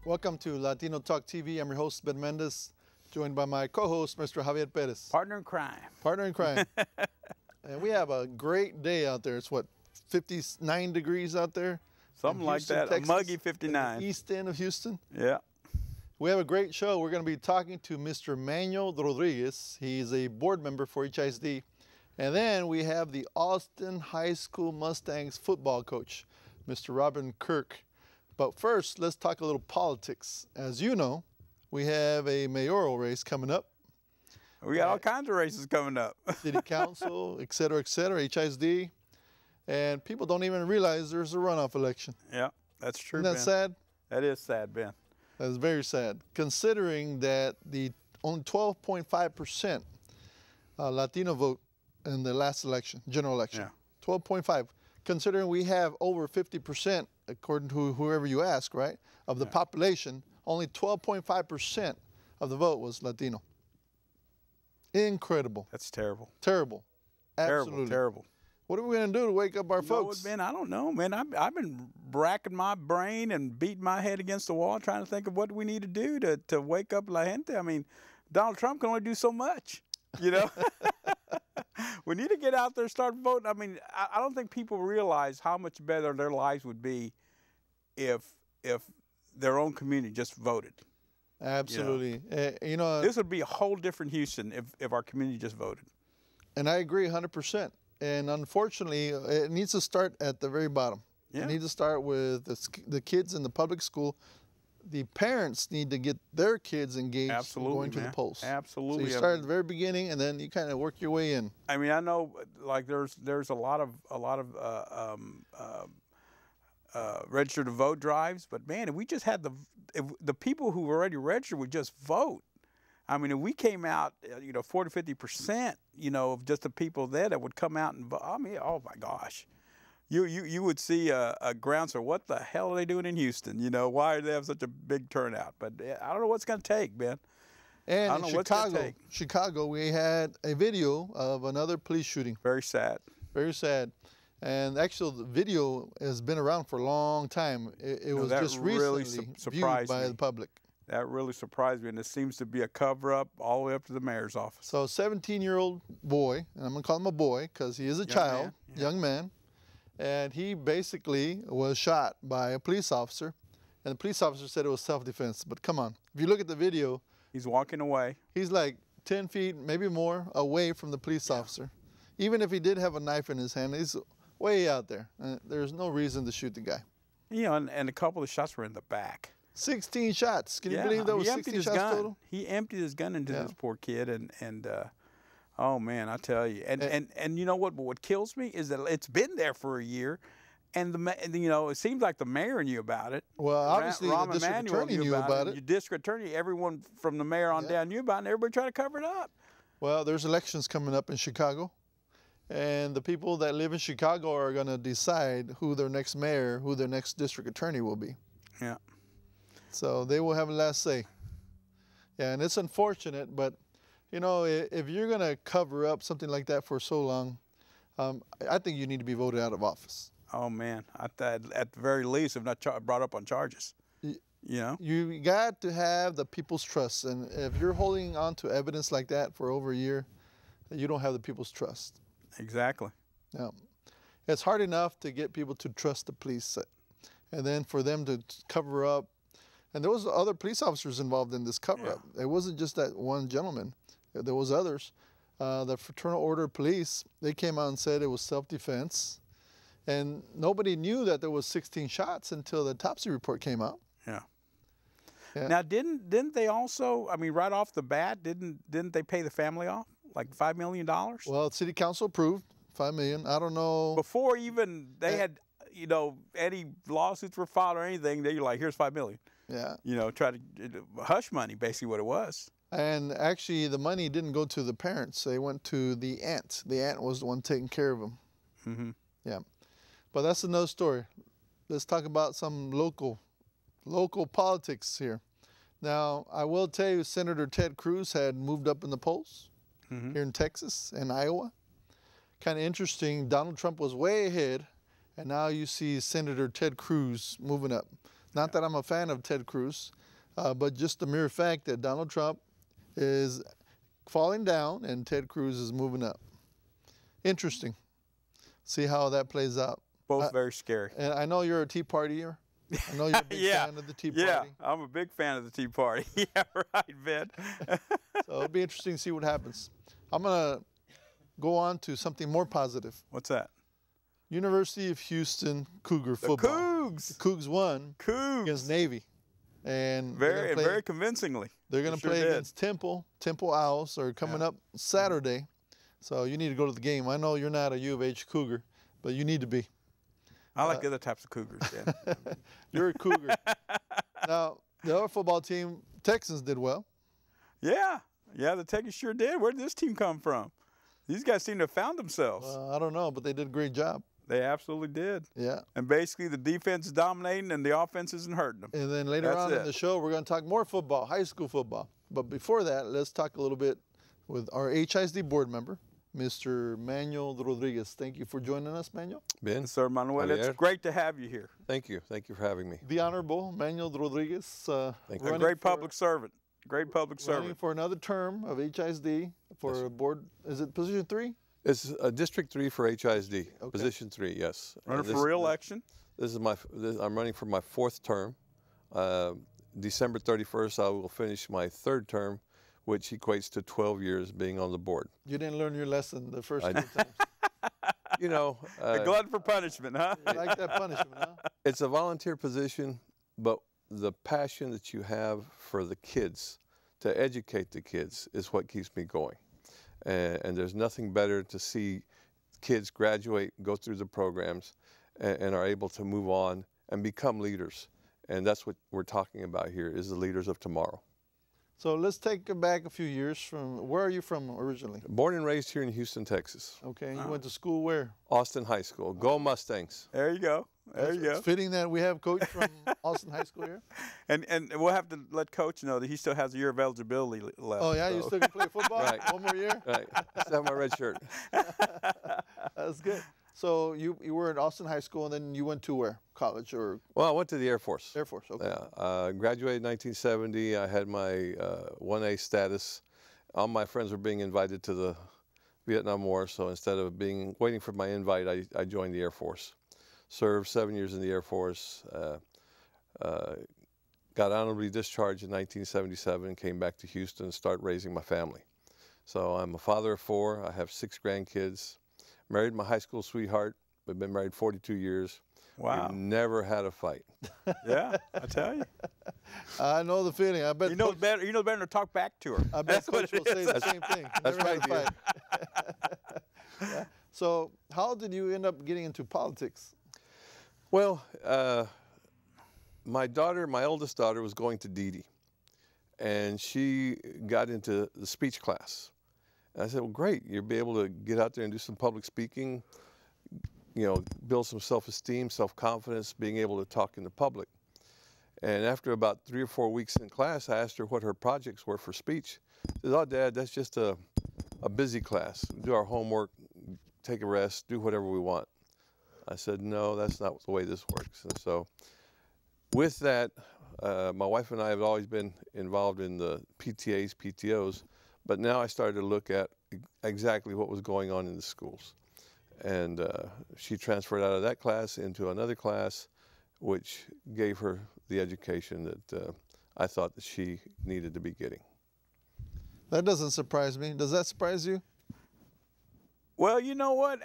Welcome to Latino Talk TV. I'm your host, Ben Mendez, joined by my co-host, Mr. Javier Perez. Partner in crime. Partner in crime. And we have a great day out there. It's what, 59 degrees out there? Something like that, Texas, a muggy 59. East end of Houston. Yeah. We have a great show. We're going to be talking to Mr. Manuel Rodriguez. He's a board member for HISD. And then we have the Austin High School Mustangs football coach, Mr. Robin Kirk. But first, let's talk a little politics. As you know, we have a mayoral race coming up. We got all kinds of races coming up. City council, et cetera, HISD. And people don't even realize there's a runoff election. Yeah, that's true, Isn't that sad? That is sad, Ben. That's very sad, considering that the only 12.5% Latino vote in the last election, general election. Yeah. 12.5. Considering we have over 50%, according to whoever you ask, right, of the population, only 12.5% of the vote was Latino. Incredible. That's terrible. Terrible. Absolutely. Terrible. What are we going to do to wake up our folks? Ben, I don't know, man. I've been racking my brain and beating my head against the wall trying to think of what we need to do to wake up la gente. I mean, Donald Trump can only do so much, you know? We need to get out there and start voting. I mean, I don't think people realize how much better their lives would be if their own community just voted. Absolutely. You know, this would be a whole different Houston if our community just voted. And I agree 100%. And unfortunately, it needs to start at the very bottom. Yeah. It needs to start with the kids in the public school. The parents need to get their kids engaged in going to the polls. Absolutely. So you start at the very beginning, and then you kind of work your way in. I mean, I know, like there's a lot of register to vote drives, but man, if we just had if the people who were already registered would just vote. I mean, if we came out, 40, 50%, of just the people there that would come out and vote. I mean, oh my gosh. You would see a groundswell. What the hell are they doing in Houston? Why do they have such a big turnout? But I don't know what's going to take, Ben. And I don't know Chicago, we had a video of another police shooting. Very sad. Very sad. And actually, the video has been around for a long time. It was just recently viewed by the public. That really surprised me, and it seems to be a cover-up all the way up to the mayor's office. So a 17-year-old boy, and I'm going to call him a boy because he is a child, young man, and he basically was shot by a police officer, and the police officer said it was self-defense. But come on, if you look at the video, he's walking away. He's like 10 feet, maybe more, away from the police officer. Even if he did have a knife in his hand, he's way out there. There's no reason to shoot the guy. And a couple of shots were in the back. 16 shots. Can you believe that was 16 shots total? He emptied his gun into this poor kid, and oh man, I tell you, and you know what? But what kills me is that it's been there for a year, and it seems like the mayor knew about it. Well, obviously the district attorney knew about it. Your district attorney, everyone from the mayor on down knew about it, and everybody tried to cover it up. Well, there's elections coming up in Chicago, and the people that live in Chicago are going to decide who their next mayor, who their next district attorney will be. Yeah. So they will have a last say. Yeah, and it's unfortunate, but, if you're going to cover up something like that for so long, I think you need to be voted out of office. Oh, man. At the very least, if not brought up on charges. You got to have the people's trust. And if you're holding on to evidence like that for over a year, you don't have the people's trust. Exactly. Yeah. It's hard enough to get people to trust the police, and then for them to cover up. And there was other police officers involved in this cover-up. Yeah. It wasn't just that one gentleman. There was others. The Fraternal Order of Police, they came out and said it was self-defense. And nobody knew that there was 16 shots until the autopsy report came out. Yeah. Now, didn't they also, I mean, right off the bat, didn't they pay the family off? Like $5 million? Well, City Council approved $5 million. I don't know. Before even they had, any lawsuits were filed or anything, they were like, here's $5 million. Yeah. Try to hush money, basically what it was. And actually, the money didn't go to the parents. They went to the aunt. The aunt was the one taking care of them. Mm-hmm. Yeah. But that's another story. Let's talk about some local politics here. Now, I will tell you, Senator Ted Cruz had moved up in the polls here in Texas and Iowa. Kind of interesting. Donald Trump was way ahead, and now you see Senator Ted Cruz moving up. Not that I'm a fan of Ted Cruz, but just the mere fact that Donald Trump is falling down and Ted Cruz is moving up. Interesting. See how that plays out. Both very scary. And I know you're a Tea Partier. I know you're a big fan of the Tea Party. Yeah, I'm a big fan of the Tea Party. Yeah, right, Ben. So it'll be interesting to see what happens. I'm going to go on to something more positive. What's that? University of Houston Cougar football. Cougs. The Cougs won against Navy. And very convincingly. They're going to play against Temple. Temple Owls are coming up Saturday. So you need to go to the game. I know you're not a U of H Cougar, but you need to be. I like the other types of Cougars, Ben. You're a Cougar. Now, the other football team, Texans, did well. Yeah, the Texans sure did. Where did this team come from? These guys seem to have found themselves. I don't know, but they did a great job. They absolutely did. Yeah. And basically the defense is dominating and the offense isn't hurting them. And then later on in the show, we're going to talk more football, high school football. But before that, let's talk a little bit with our HISD board member, Mr. Manuel Rodriguez. Thank you for joining us, Manuel. Ben. Sir Manuel, it's great to have you here. Thank you. Thank you for having me. The Honorable Manuel Rodriguez. A great public servant. Great public servant. Running for another term of HISD for board, is it position 3? It's District 3 for HISD, Okay. Position 3, yes. Running for re-election? I'm running for my 4th term. December 31st, I will finish my 3rd term, which equates to 12 years being on the board. You didn't learn your lesson the first 2 times. You know. A glutton for punishment, huh? You like that punishment, huh? It's a volunteer position, but the passion that you have for the kids, to educate the kids, is what keeps me going. And there's nothing better to see kids graduate, go through the programs, and are able to move on and become leaders. And that's what we're talking about here, is the leaders of tomorrow. So let's take it back a few years. Where are you from originally? Born and raised here in Houston, Texas. Okay, you went to school where? Austin High School. Go Mustangs. There you go. It's fitting that we have Coach from Austin High School here. And we'll have to let Coach know that he still has a year of eligibility left. Oh, yeah? So. You still can play football? Right. One more year? Right. Still have my red shirt. That's good. So you were at Austin High School, and then you went to where? College or? Well, I went to the Air Force. Air Force, okay. Yeah. Graduated in 1970. I had my 1A status. All my friends were being invited to the Vietnam War, so instead of waiting for my invite, I joined the Air Force. Served 7 years in the Air Force. Got honorably discharged in 1977, came back to Houston and started raising my family. So I'm a father of 4. I have 6 grandkids. Married my high school sweetheart. We've been married 42 years. Wow. We've never had a fight. Yeah, I tell you. I know the feeling. I bet you know better than to talk back to her. I bet Coach will say the same thing. That's never right, had a fight. Yeah. So how did you end up getting into politics? Well, my oldest daughter, was going to Dede, and she got into the speech class. And I said, well, great, you'll be able to get out there and do some public speaking, you know, build some self-esteem, self-confidence, being able to talk in the public. And after about 3 or 4 weeks in class, I asked her what her projects were for speech. She said, oh, Dad, that's just a busy class. We do our homework, take a rest, do whatever we want. I said, no, that's not the way this works. And so with that, my wife and I have always been involved in the PTAs, PTOs, but now I started to look at exactly what was going on in the schools. And she transferred out of that class into another class, which gave her the education that I thought that she needed to be getting. That doesn't surprise me. Does that surprise you? Well, you know what?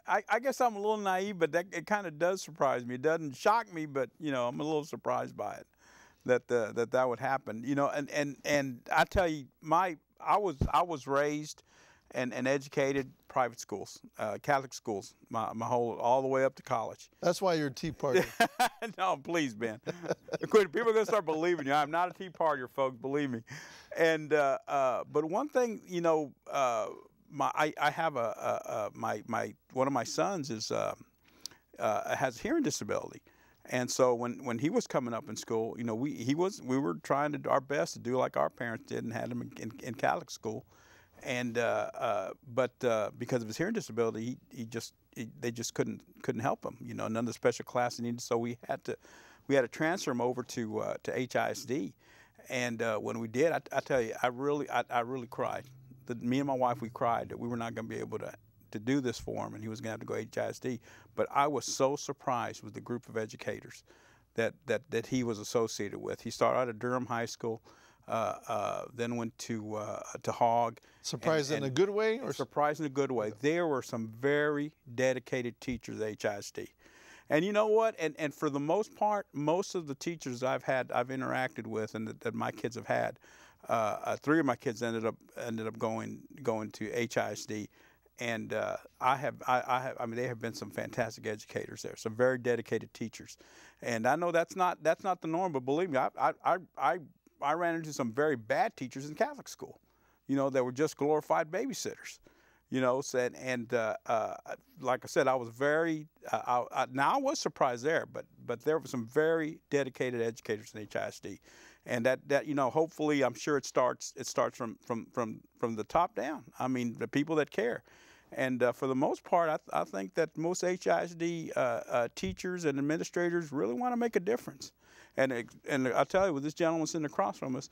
I guess I'm a little naive, but it kind of does surprise me. It doesn't shock me, but you know, I'm a little surprised by it that would happen. You know, and I tell you, I was raised and educated private schools, Catholic schools, my whole all the way up to college. That's why you're a Tea Party. No, please, Ben. People are gonna start believing you. I'm not a Tea Partier, folks. Believe me. And but one thing, you know. I have one of my sons has a hearing disability, and so when he was coming up in school, you know, we were trying to do our best to do like our parents did and had him in Catholic school, and but because of his hearing disability, they just couldn't help him, you know, none of the special class he needed, so we had to we had to transfer them over to HISD. And when we did, I tell you, I really cried. Me and my wife, we cried that we were not going to be able to do this for him, and he was going to have to go HISD. But I was so surprised with the group of educators that he was associated with. He started out at Durham High School, then went to Hogg. Surprised in a good way, or surprised in a good way? There were some very dedicated teachers at HISD. And you know what? And for the most part, most of the teachers I've interacted with, and that my kids have had, 3 of my kids ended up going to HISD, and I mean, they have been some fantastic educators there, some very dedicated teachers. And I know that's not the norm, but believe me, I ran into some very bad teachers in Catholic school, you know, that were just glorified babysitters. You know, like I said, I was very. Now I was surprised there, but there were some very dedicated educators in HISD, and that you know, hopefully, I'm sure it starts from the top down. I mean, the people that care, and for the most part, I think that most HISD teachers and administrators really want to make a difference, and I'll tell you, with this gentleman sitting across from us,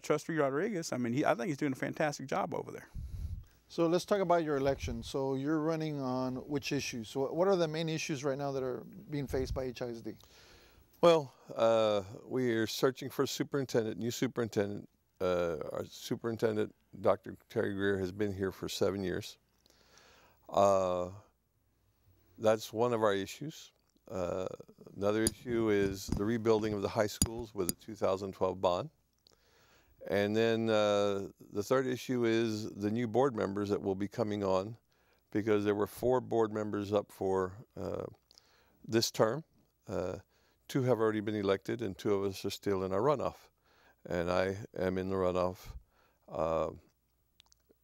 Trustee Rodriguez, I mean, I think he's doing a fantastic job over there. So let's talk about your election. So you're running on which issues? So what are the main issues right now that are being faced by HISD? Well, we are searching for a superintendent, new superintendent. Our superintendent, Dr. Terry Greer, has been here for 7 years. That's one of our issues. Another issue is the rebuilding of the high schools with a 2012 bond. And then the third issue is the new board members that will be coming on, because there were 4 board members up for this term. 2 have already been elected, and 2 of us are still in our runoff. And I am in the runoff.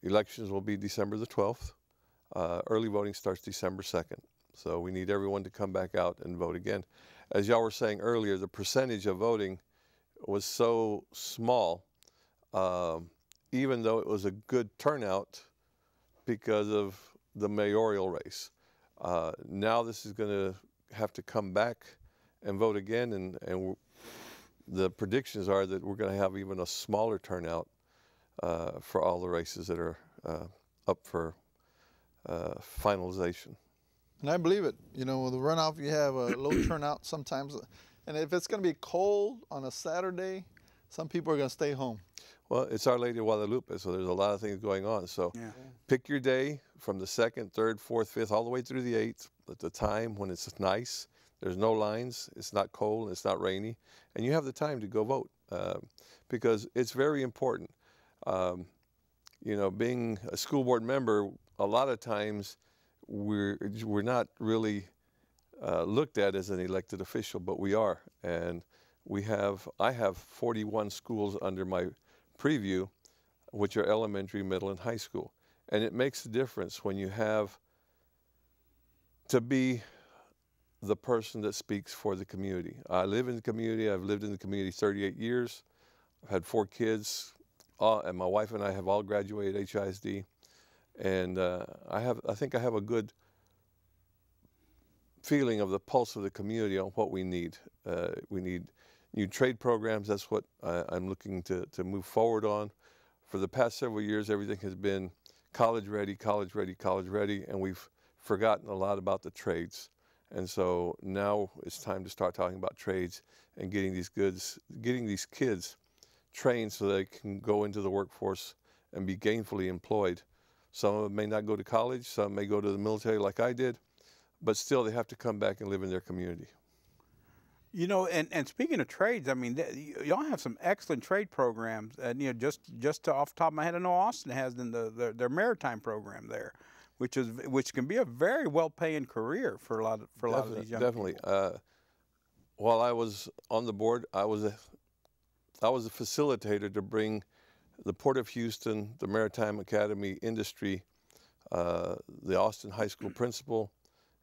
Elections will be December the 12th. Early voting starts December 2nd. So we need everyone to come back out and vote again. As y'all were saying earlier, the percentage of voting was so small. Even though it was a good turnout because of the mayoral race. Now this is going to have to come back and vote again, and the predictions are that we're going to have even a smaller turnout for all the races that are up for finalization. And I believe it. You know, with the runoff, you have a low turnout sometimes. And if it's going to be cold on a Saturday, some people are going to stay home. Well, it's Our Lady of Guadalupe, so there's a lot of things going on. So pick your day from the 2nd, 3rd, 4th, 5th, all the way through the 8th, at the time when it's nice. There's no lines, it's not cold, it's not rainy, and you have the time to go vote because it's very important. You know, being a school board member, a lot of times we're not really looked at as an elected official, but we are. And I have 41 schools under my preview, which are elementary, middle, and high school. And it makes a difference when you have to be the person that speaks for the community. I live in the community. I've lived in the community 38 years. I've had 4 kids, and my wife and I have all graduated HISD. And I think I have a good feeling of the pulse of the community on what we need. We need new trade programs. That's what I'm looking to move forward on. For the past several years, everything has been college ready, college ready, college ready, and we've forgotten a lot about the trades. And so now it's time to start talking about trades and getting these kids trained so they can go into the workforce and be gainfully employed. Some of them may not go to college, some may go to the military like I did, but still they have to come back and live in their community. You know, and speaking of trades, I mean, y'all have some excellent trade programs. And you know, just off the top of my head, I know Austin has their maritime program there, which can be a very well-paying career for a lot of these young people. Definitely. While I was on the board, I was a facilitator to bring the Port of Houston, the Maritime Academy industry, the Austin High School principal,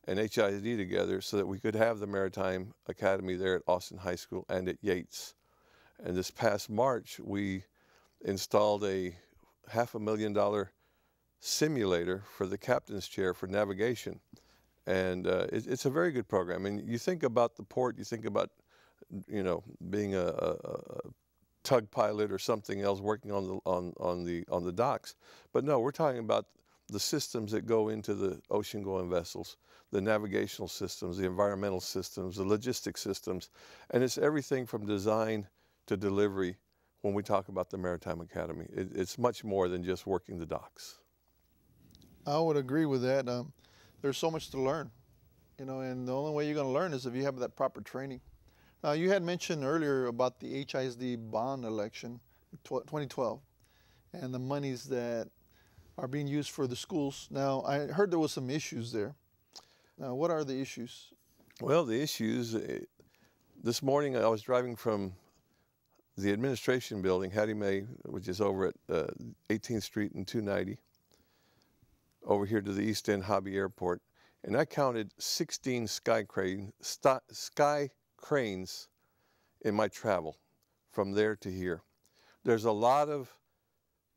and HISD together so that we could have the Maritime Academy there at Austin High School and at Yates. And this past March, we installed a $500,000 simulator for the captain's chair for navigation. And it's a very good program. And you think about the port, you think about, you know, being a tug pilot or something else working on the docks. But no, we're talking about the systems that go into the ocean-going vessels, the navigational systems, the environmental systems, the logistics systems, and it's everything from design to delivery when we talk about the Maritime Academy. It's much more than just working the docks. I would agree with that. There's so much to learn, you know, and the only way you're going to learn is if you have that proper training. You had mentioned earlier about the HISD bond election, 2012, and the monies that are being used for the schools. Now, I heard there was some issues there. Now, what are the issues? Well, the issues, this morning I was driving from the administration building, Hattie Mae, which is over at 18th Street and 290, over here to the East End Hobby Airport, and I counted 16 sky cranes in my travel from there to here. There's a lot of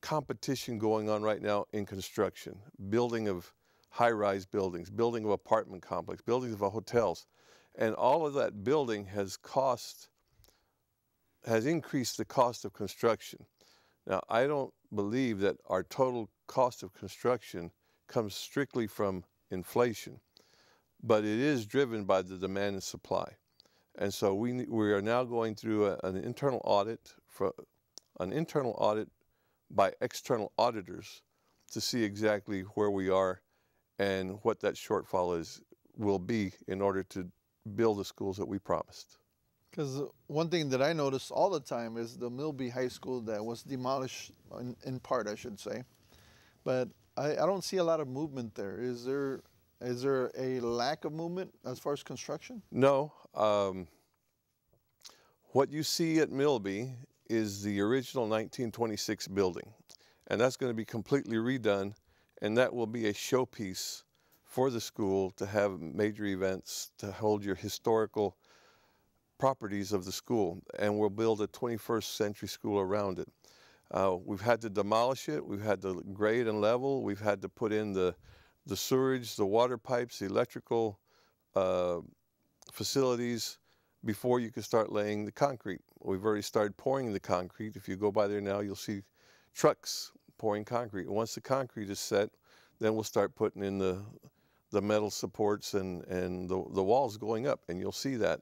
competition going on right now in construction, building of high-rise buildings, building of apartment complex, buildings of hotels, and all of that building has increased the cost of construction. Now, I don't believe that our total cost of construction comes strictly from inflation, but it is driven by the demand and supply. And so we are now going through an internal audit by external auditors to see exactly where we are and what that shortfall will be in order to build the schools that we promised. Because one thing that I notice all the time is the Milby High School that was demolished, in part, I should say. But I don't see a lot of movement there. Is there a lack of movement as far as construction? No. What you see at Milby is the original 1926 building, and that's going to be completely redone, and that will be a showpiece for the school to have major events, to hold your historical properties of the school, and we'll build a 21st century school around it. We've had to demolish it, we've had to grade and level, we've had to put in the sewerage, the water pipes, the electrical facilities before you can start laying the concrete. We've already started pouring the concrete. If you go by there now, you'll see trucks pouring concrete. Once the concrete is set, then we'll start putting in the metal supports and the walls going up, and you'll see that.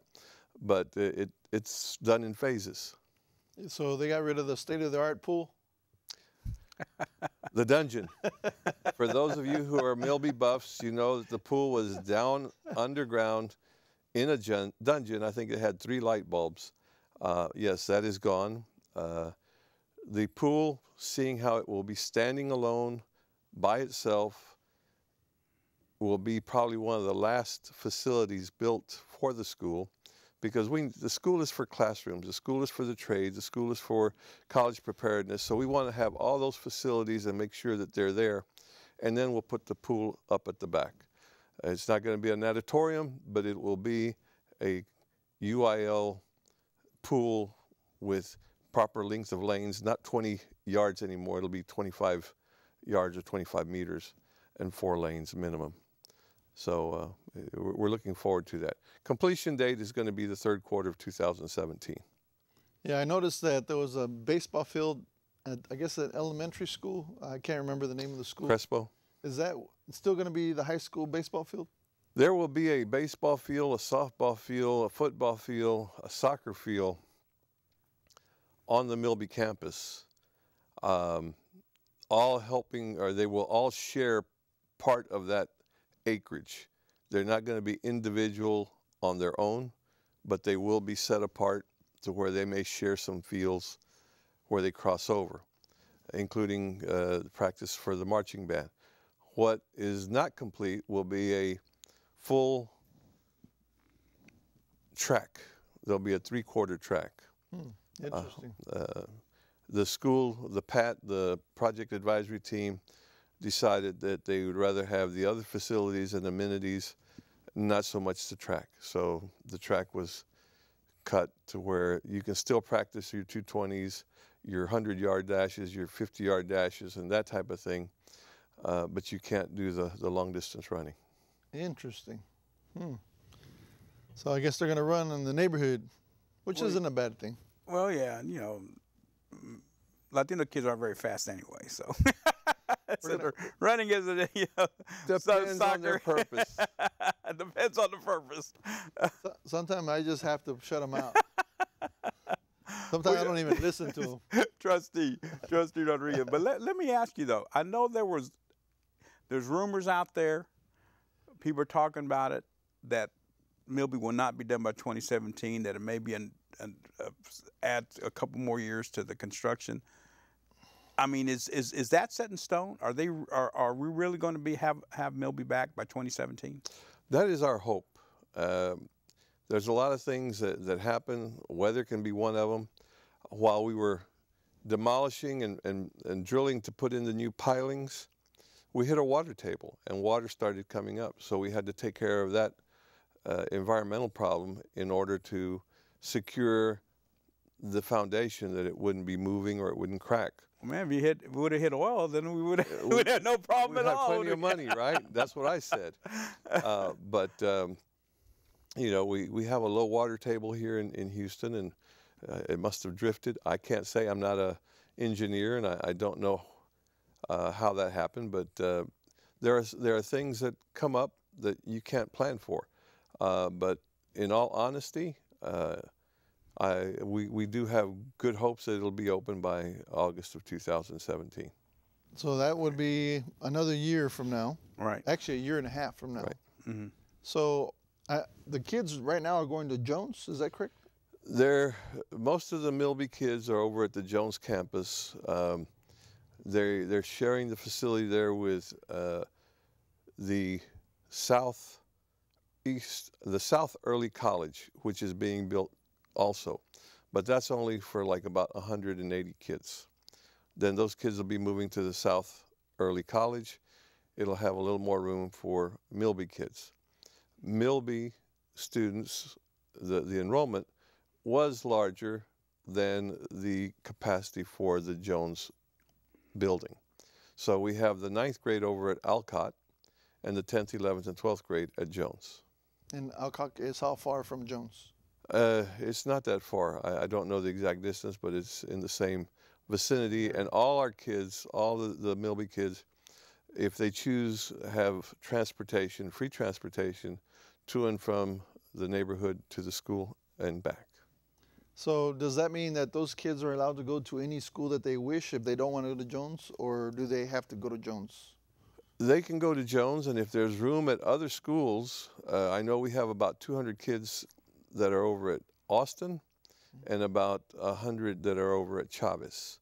But it's done in phases. So they got rid of the state-of-the-art pool? The dungeon. For those of you who are Milby buffs, you know that the pool was down underground in a dungeon. I think it had 3 light bulbs. Yes, that is gone. The pool, seeing how it will be standing alone by itself, will be probably one of the last facilities built for the school, because the school is for classrooms, the school is for the trades, the school is for college preparedness. So we want to have all those facilities and make sure that they're there. And then we'll put the pool up at the back. It's not going to be an auditorium, but it will be a UIL pool with proper length of lanes, not 20 yards anymore. It'll be 25 yards or 25 meters and 4 lanes minimum. So we're looking forward to that. Completion date is going to be the 3rd quarter of 2017. Yeah, I noticed that there was a baseball field at, I guess, an elementary school. I can't remember the name of the school. Crespo. Is that still going to be the high school baseball field? There will be a baseball field, a softball field, a football field, a soccer field on the Milby campus, all helping, or they will all share part of that acreage. They're not going to be individual on their own, but they will be set apart to where they may share some fields where they cross over, including practice for the marching band. What is not complete will be a full track. There'll be a 3/4 track. Interesting. The school, the project advisory team, decided that they would rather have the other facilities and amenities, not so much the track. So the track was cut to where you can still practice your 220s, your 100-yard dashes, your 50-yard dashes, and that type of thing, but you can't do the long-distance running. Interesting. So I guess they're going to run in the neighborhood, which isn't a bad thing. Well, yeah, you know, Latino kids aren't very fast anyway, so. So running is a, you know, Depends on their purpose. Depends on the purpose. Sometimes I just have to shut them out. Sometimes I don't even listen to them. Trustee Rodriguez. But let me ask you though. I know there's rumors out there. People are talking about it that Milby will not be done by 2017. That it may be add a couple more years to the construction. I mean, is that set in stone? Are we really going to have Milby back by 2017? That is our hope. There's a lot of things that happen. Weather can be one of them. While we were demolishing and drilling to put in the new pilings, we hit a water table and water started coming up. So we had to take care of that environmental problem in order to secure the foundation that it wouldn't be moving or it wouldn't crack. Well, man, if we would have hit oil, then we would have no problem at all. We'd have plenty of money, right? That's what I said. You know, we have a low water table here in Houston, and it must have drifted. I can't say. I'm not an engineer, and I don't know how that happened. But there are things that come up that you can't plan for. But in all honesty, we do have good hopes that it'll be open by August of 2017. So that would be another year from now. Right. Actually, a year and a half from now. Right. Mm-hmm. So the kids right now are going to Jones. Is that correct? Most of the Milby kids are over at the Jones campus. They're sharing the facility there with the South Early College, which is being built also, but that's only for like about 180 kids. Then those kids will be moving to the South Early College. It'll have a little more room for Milby kids. Milby students, the enrollment was larger than the capacity for the Jones building. So we have the 9th grade over at Alcott and the 10th, 11th, and 12th grade at Jones. And Alcott is how far from Jones? It's not that far. I don't know the exact distance, but it's in the same vicinity. And all our kids, all the Milby kids, if they choose, have transportation, free transportation, to and from the neighborhood to the school and back. So does that mean that those kids are allowed to go to any school that they wish if they don't want to go to Jones, or do they have to go to Jones? They can go to Jones, and if there's room at other schools, I know we have about 200 kids that are over at Austin and about 100 that are over at Chavez.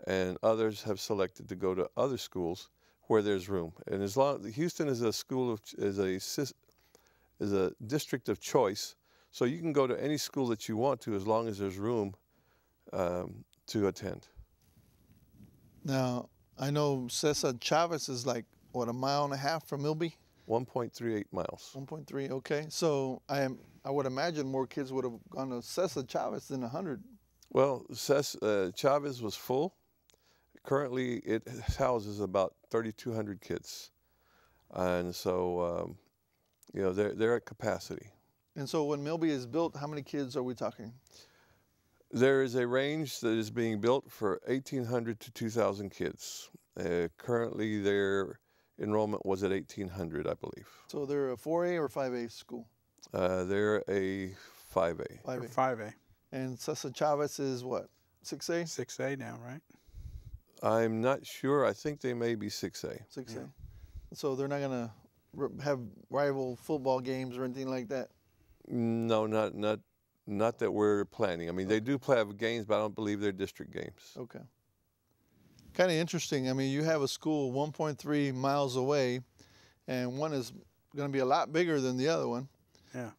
And others have selected to go to other schools where there's room. And as long Houston is a school is a district of choice, so you can go to any school that you want to as long as there's room to attend. Now, I know Cesar Chavez is like, what, a mile and a half from Milby? 1.38 miles. 1.3, okay. So I would imagine more kids would have gone to Cesar Chavez than 100. Well, Chavez was full. Currently, it houses about 3,200 kids. And so, you know, they're at capacity. And so when Milby is built, how many kids are we talking? There is a range that is being built for 1,800 to 2,000 kids. Currently, their enrollment was at 1,800, I believe. So they're a 4A or 5A school? They're a 5A. 5A. And Cesar Chavez is what, 6A? 6A now, right? I'm not sure. I think they may be 6A. 6A. Yeah. So they're not going to have rival football games or anything like that? No, not that we're planning. I mean, they do have games, but I don't believe they're district games. Okay. Kind of interesting. I mean, you have a school 1.3 miles away, and one is going to be a lot bigger than the other one. Yeah.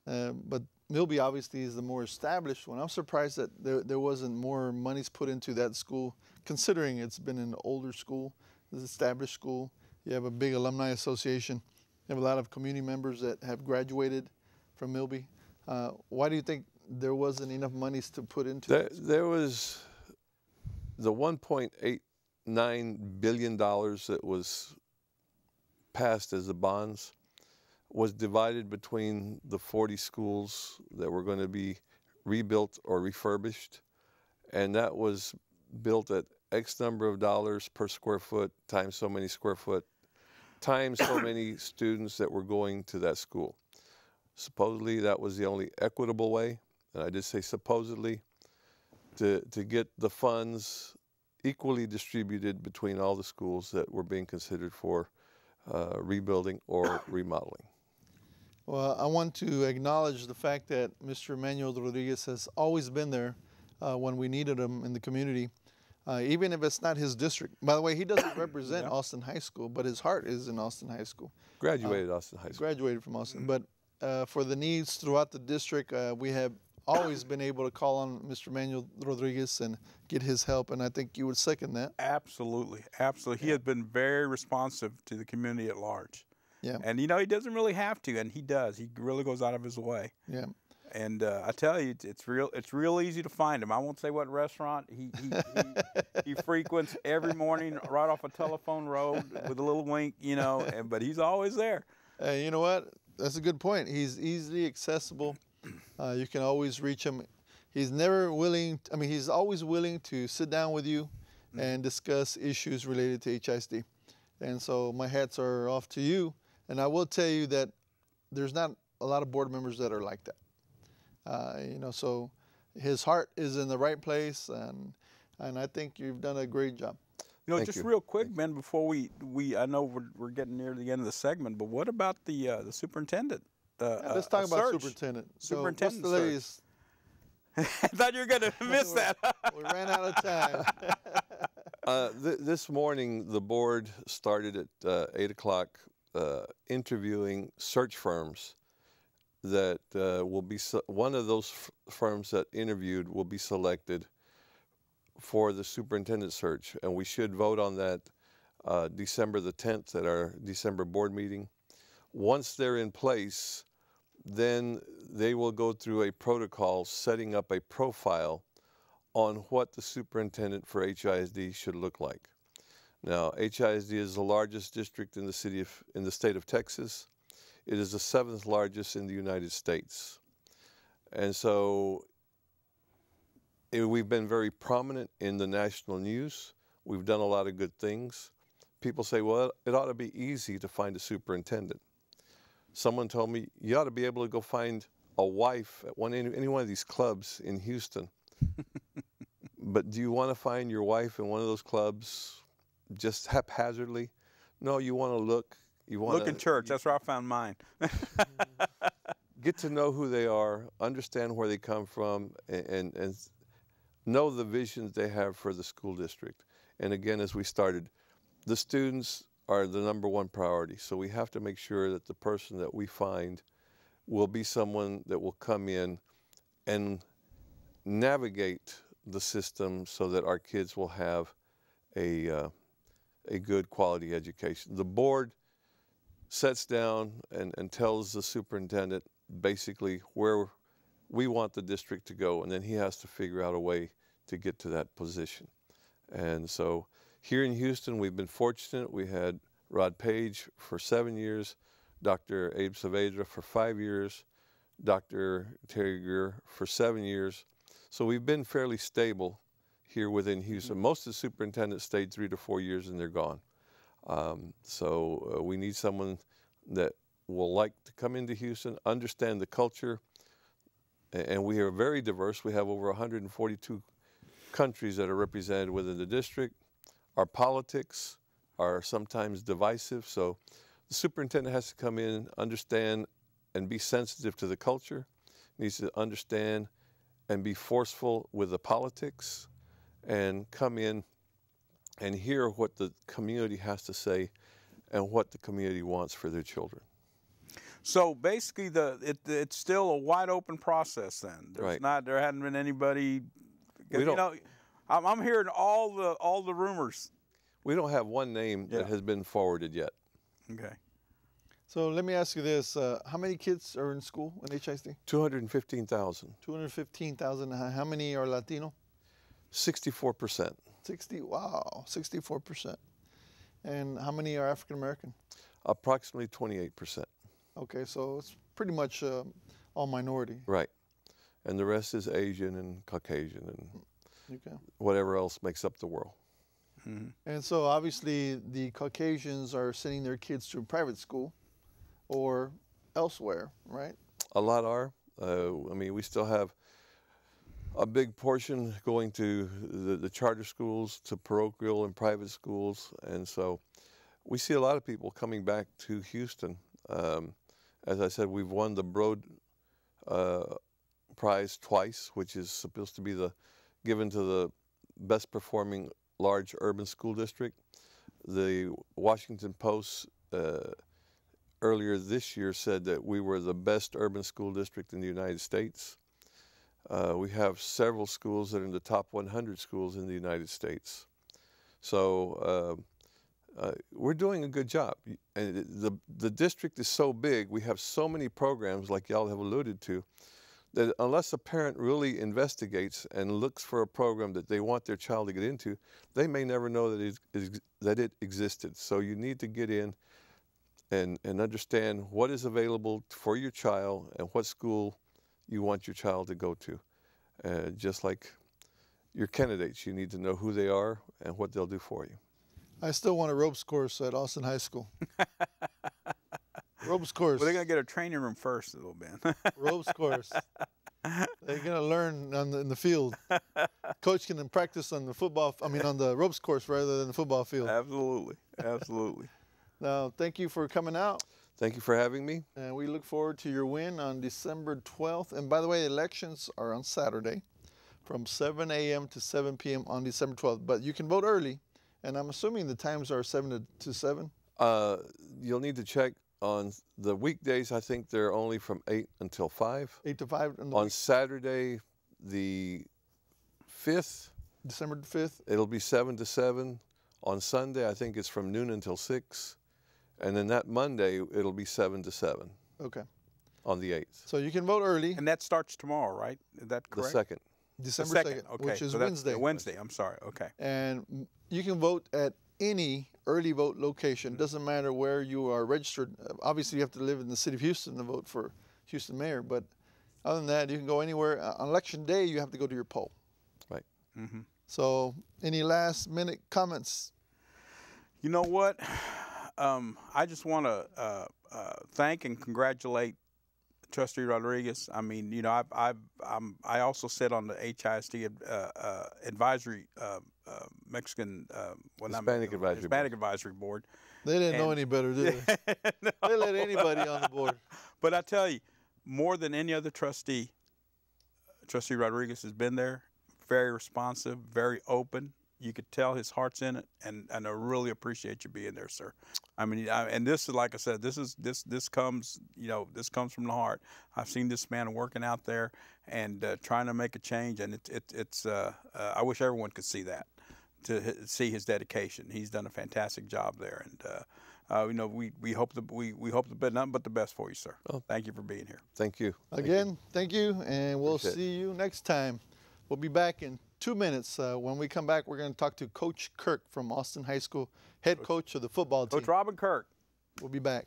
But Milby obviously is the more established one. I'm surprised that there wasn't more monies put into that school, considering it's been an older school, it's an established school. You have a big alumni association. You have a lot of community members that have graduated from Milby. Why do you think there wasn't enough monies to put into it? There was the $1.89 billion that was passed as the bonds was divided between the 40 schools that were going to be rebuilt or refurbished, and that was built at X number of dollars per square foot times so many square foot times so many students that were going to that school. Supposedly that was the only equitable way, and I just say supposedly, to get the funds equally distributed between all the schools that were being considered for rebuilding or remodeling. Well, I want to acknowledge the fact that Mr. Manuel Rodriguez has always been there when we needed him in the community, even if it's not his district. By the way, he doesn't represent Austin High School, but his heart is in Austin High School. Graduated Austin High School. Graduated from Austin. But for the needs throughout the district, we have always been able to call on Mr. Manuel Rodriguez and get his help, and I think you would second that. Absolutely, absolutely. He has been very responsive to the community at large. Yeah. And, you know, he doesn't really have to, and he does. He really goes out of his way. Yeah. And I tell you, it's real easy to find him. I won't say what restaurant he frequents every morning right off a telephone road with a little wink, you know, but he's always there. You know what? That's a good point. He's easily accessible. You can always reach him. He's never willing, he's always willing to sit down with you and discuss issues related to HISD. And so my hats are off to you. And I will tell you that there's not a lot of board members that are like that. You know, so his heart is in the right place, and I think you've done a great job. You know, just real quick, Ben, before I know we're getting near the end of the segment, but what about the superintendent? Let's talk about search. superintendent. Superintendent so what's the latest? I thought you were going to miss that. We ran out of time. This morning, the board started at 8 o'clock interviewing search firms that will be, one of those firms that interviewed will be selected for the superintendent search. And we should vote on that December the 10th at our December board meeting. Once they're in place, then they will go through a protocol setting up a profile on what the superintendent for HISD should look like. Now, HISD is the largest district in the state of Texas. It is the 7th largest in the United States. And so we've been very prominent in the national news. We've done a lot of good things. People say, well, it ought to be easy to find a superintendent. Someone told me, you ought to be able to go find a wife at any one of these clubs in Houston. But do you want to find your wife in one of those clubs just haphazardly? No, you want to look. You want look in church. That's where I found mine. Get to know who they are, understand where they come from, and know the visions they have for the school district. And again, as we started, the students are the #1 priority. So we have to make sure that the person that we find will be someone that will come in and navigate the system so that our kids will have a good quality education. The board sets down and tells the superintendent basically where we want the district to go, and then he has to figure out a way to get to that position. And so here in Houston, we've been fortunate. We had Rod Page for 7 years, Dr. Abe Saavedra for 5 years, Dr. Terry Greer for 7 years. So we've been fairly stable here within Houston. Most of the superintendents stayed 3 to 4 years and they're gone. So we need someone that will like to come into Houston, understand the culture, and we are very diverse. We have over 142 countries that are represented within the district. Our politics are sometimes divisive, so the superintendent has to come in, understand, and be sensitive to the culture, needs to understand and be forceful with the politics, and come in and hear what the community has to say and what the community wants for their children. So basically, it's still a wide open process. Then there hadn't been anybody. You know, I'm hearing all the rumors. We don't have one name that has been forwarded yet. Okay. So let me ask you this: how many kids are in school in HISD? 215,000. 215,000. How many are Latino? 64%. 64%. And how many are African American? Approximately 28%. Okay, so it's pretty much all minority. Right. And the rest is Asian and Caucasian and Okay. whatever else makes up the world. Mm-hmm. And so obviously the Caucasians are sending their kids to private school or elsewhere, right? A lot are. I mean, we still have a big portion going to the charter schools, to parochial and private schools. And so we see a lot of people coming back to Houston. As I said, we've won the Broad Prize twice, which is supposed to be given to the best performing large urban school district. The Washington Post earlier this year said that we were the best urban school district in the United States. We have several schools that are in the top 100 schools in the United States. So we're doing a good job. And the district is so big, we have so many programs, like y'all have alluded to, that unless a parent really investigates and looks for a program that they want their child to get into, they may never know that it existed. So you need to get in and understand what is available for your child and what school you want your child to go to. Just like your candidates, you need to know who they are and what they'll do for you. I still want a ropes course at Austin High School. Ropes course. Well, they're going to get a training room first a little bit. Ropes course. They're going to learn in the field. Coach can practice on the ropes course rather than the football field. Absolutely. Absolutely. Now, thank you for coming out. Thank you for having me. And we look forward to your win on December 12th. And by the way, elections are on Saturday from 7 a.m. to 7 p.m. on December 12th. But you can vote early. And I'm assuming the times are 7 to 7? You'll need to check. On the weekdays, I think they're only from 8 until 5. 8 to 5? On Saturday, the 5th. December 5th? It'll be 7 to 7. On Sunday, I think it's from noon until 6. And then that Monday, it'll be 7 to 7. Okay. On the 8th. So you can vote early. And that starts tomorrow, right? Is that correct? The 2nd. December 2nd, Okay. which is so Wednesday. Wednesday, I'm sorry. Okay. And you can vote at any early vote location. Doesn't matter where you are registered. Obviously, you have to live in the city of Houston to vote for Houston mayor. But other than that, you can go anywhere. On election day, you have to go to your poll. Right. Mm-hmm. So any last minute comments? You know what? I just want to thank and congratulate Trustee Rodriguez. I mean, you know, I also sit on the HISD advisory Mexican Hispanic Advisory Board. They didn't know any better, did they? No. They let anybody on the board. But I tell you, more than any other trustee, Trustee Rodriguez has been there, very responsive, very open. You could tell his heart's in it, and I really appreciate you being there, sir. I mean, and this is, like I said, this comes, you know, this comes from the heart. I've seen this man working out there and trying to make a change, and it's I wish everyone could see that, to see his dedication. He's done a fantastic job there, and you know, we hope nothing but the best for you, sir. Oh. Thank you for being here. Thank you. Again, thank you, and we'll see you next time. We'll be back in 2 minutes. When we come back, we're going to talk to Coach Kirk from Austin High School, head coach of the football team. Coach Robin Kirk. We'll be back.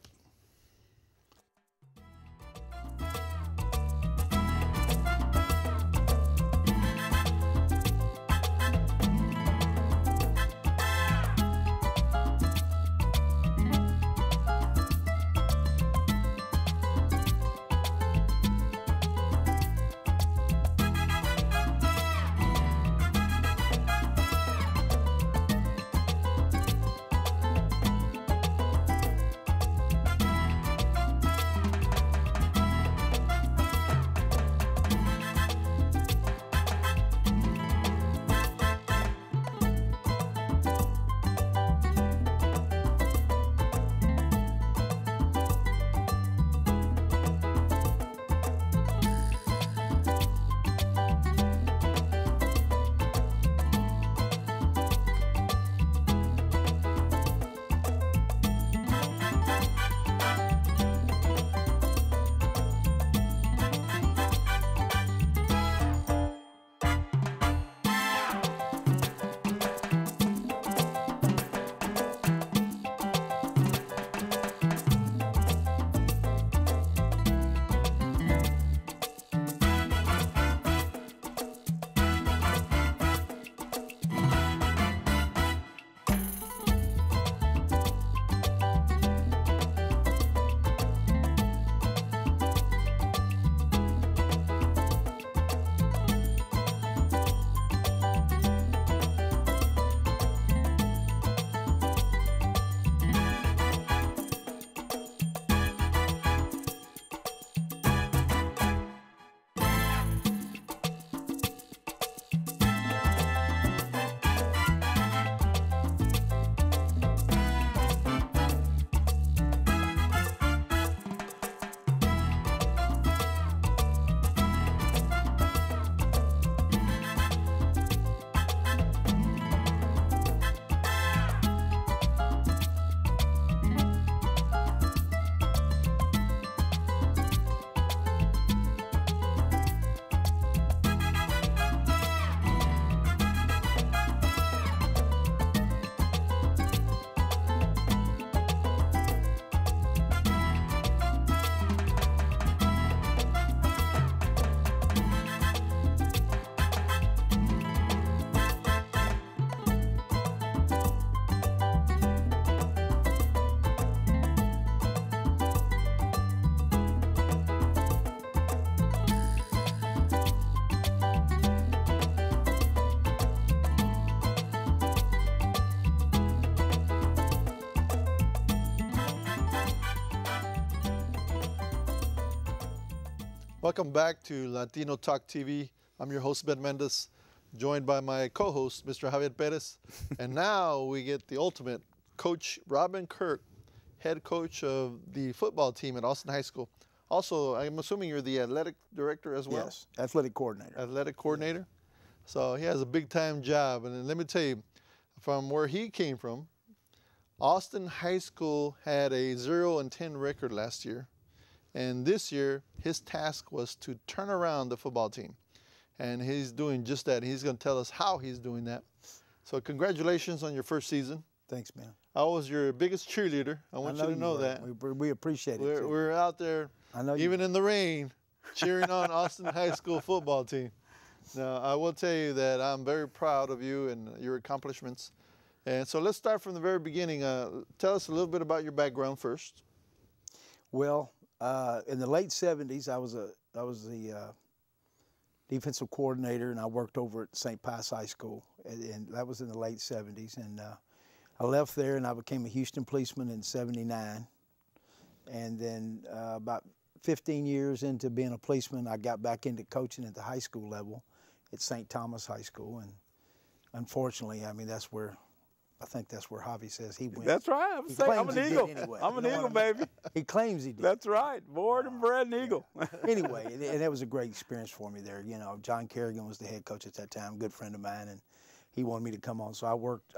Welcome back to Latino Talk TV. I'm your host, Ben Mendez, joined by my co-host, Mr. Javier Perez. And now we get the ultimate, Coach Robin Kirk, head coach of the football team at Austin High School. Also, I'm assuming you're the athletic director as well? Yes, athletic coordinator. Athletic coordinator. Yeah. So he has a big-time job. And let me tell you, from where he came from, Austin High School had a 0-10 record last year. And this year, his task was to turn around the football team. And he's doing just that. He's going to tell us how he's doing that. So congratulations on your first season. Thanks, man. I was your biggest cheerleader. I want you to know that. We appreciate it. We're out there, even in the rain, cheering on Austin High School football team. Now, I will tell you that I'm very proud of you and your accomplishments. And so let's start from the very beginning. Tell us a little bit about your background first. Well, in the late 70s, I was the defensive coordinator, and I worked over at St. Pius High School, and that was in the late 70s. And I left there, and I became a Houston policeman in '79. And then about 15 years into being a policeman, I got back into coaching at the high school level at St. Thomas High School. And unfortunately, I mean, I think that's where Javi says he went. That's right. I'm an Eagle. Anyway. I'm an Eagle, baby. He claims he did. That's right. Born and bred an Eagle. Anyway, and it was a great experience for me there. You know, John Kerrigan was the head coach at that time, good friend of mine, and he wanted me to come on. So I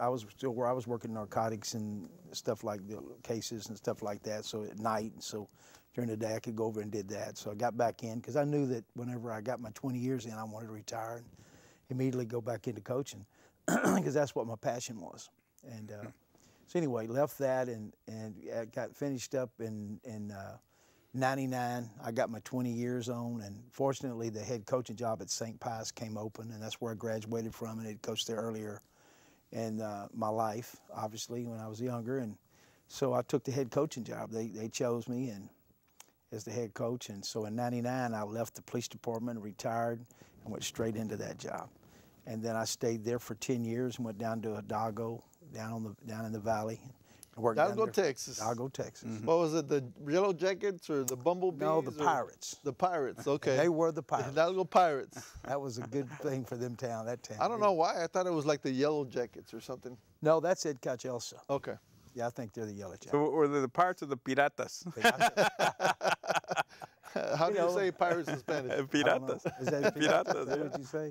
was working narcotics and stuff like the cases and stuff like that. So at night, and so during the day I could go over and did that. So I got back in because I knew that whenever I got my 20 years in, I wanted to retire and immediately go back into coaching because that's what my passion was. And so anyway, left that and got finished up in '99. I got my 20 years on, and fortunately the head coaching job at St. Pius came open, and that's where I graduated from, and had coached there earlier in my life, obviously, when I was younger. And so I took the head coaching job. They chose me as the head coach, and so in '99 I left the police department, retired, and went straight into that job. And then I stayed there for 10 years and went down to Hidalgo, down in the valley. Hidalgo, Texas. Hidalgo, Texas. Mm-hmm. What was it, the Yellow Jackets or the Bumblebees? No, the Pirates. The Pirates, okay. They were the Pirates. The Hidalgo Pirates. That was a good thing for that town. I don't know why. I thought it was like the Yellow Jackets or something. No, that's Ed Cachelsa. Okay. Yeah, I think they're the Yellow Jackets. So were they the Pirates or the Piratas? How do you say pirates in Spanish? Piratas. Is that Piratas? Is that what you say?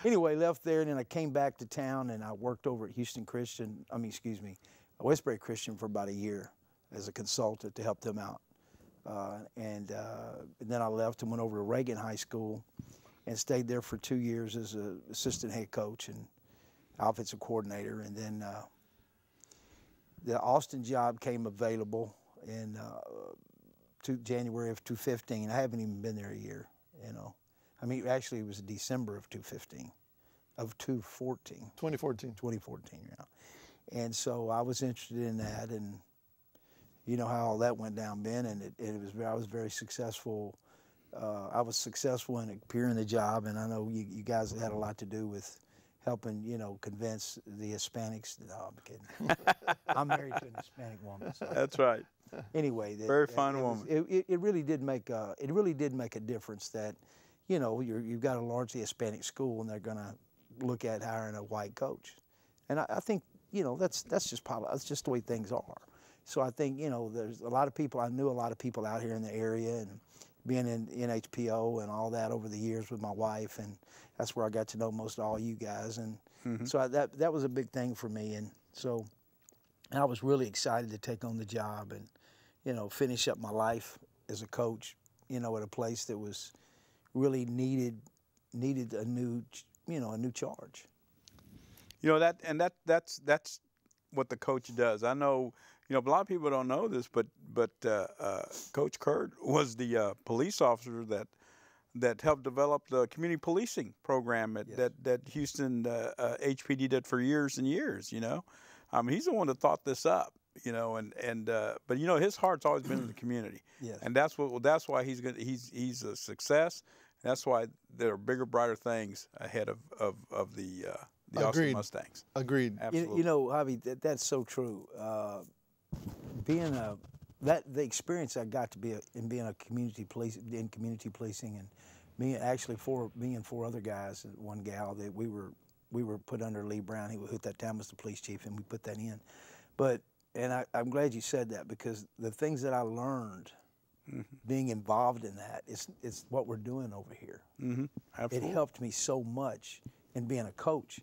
Anyway, left there, and then I came back to town, and I worked over at Westbury Christian for about a year as a consultant to help them out. And then I left and went over to Reagan High School and stayed there for 2 years as an assistant head coach and offensive coordinator. And then the Austin job came available in January of 2015. I haven't even been there a year, you know. I mean, actually, it was December of 2014. 2014, yeah. And so I was interested in that, and you know how all that went down, Ben, and I was very successful. I was successful in appearing the job, and I know you guys had a lot to do with helping, you know, convince the Hispanics. No, I'm kidding. I'm married to an Hispanic woman. So. That's right. Anyway, very fine woman. It really did make a difference that, you know, you've got a largely Hispanic school, and they're going to look at hiring a white coach, and I think, you know, that's just the way things are. So I think, you know, there's a lot of people. I knew a lot of people out here in the area, and being in NHPO and all that over the years with my wife, and that's where I got to know most all you guys, and so that was a big thing for me, and so I was really excited to take on the job and, you know, finish up my life as a coach, you know, at a place that was really needed a new charge. You know, that's what the coach does. I know, you know, a lot of people don't know this, but Coach Kurt was the police officer that helped develop the community policing program that Houston HPD did for years and years. You know, I mean, he's the one that thought this up. You know, but you know, his heart's always been in the community. Yes. And that's why he's a success. That's why there are bigger, brighter things ahead of the Austin Mustangs. Agreed. Absolutely. You know, Javi, that's so true. Being the experience I got to be in being a community policing, and me and four other guys and one gal, that we were put under Lee Brown, who at that time was the police chief, and we put that in. But I'm glad you said that, because the things that I learned being involved in that, it's what we're doing over here. Absolutely. It helped me so much in being a coach.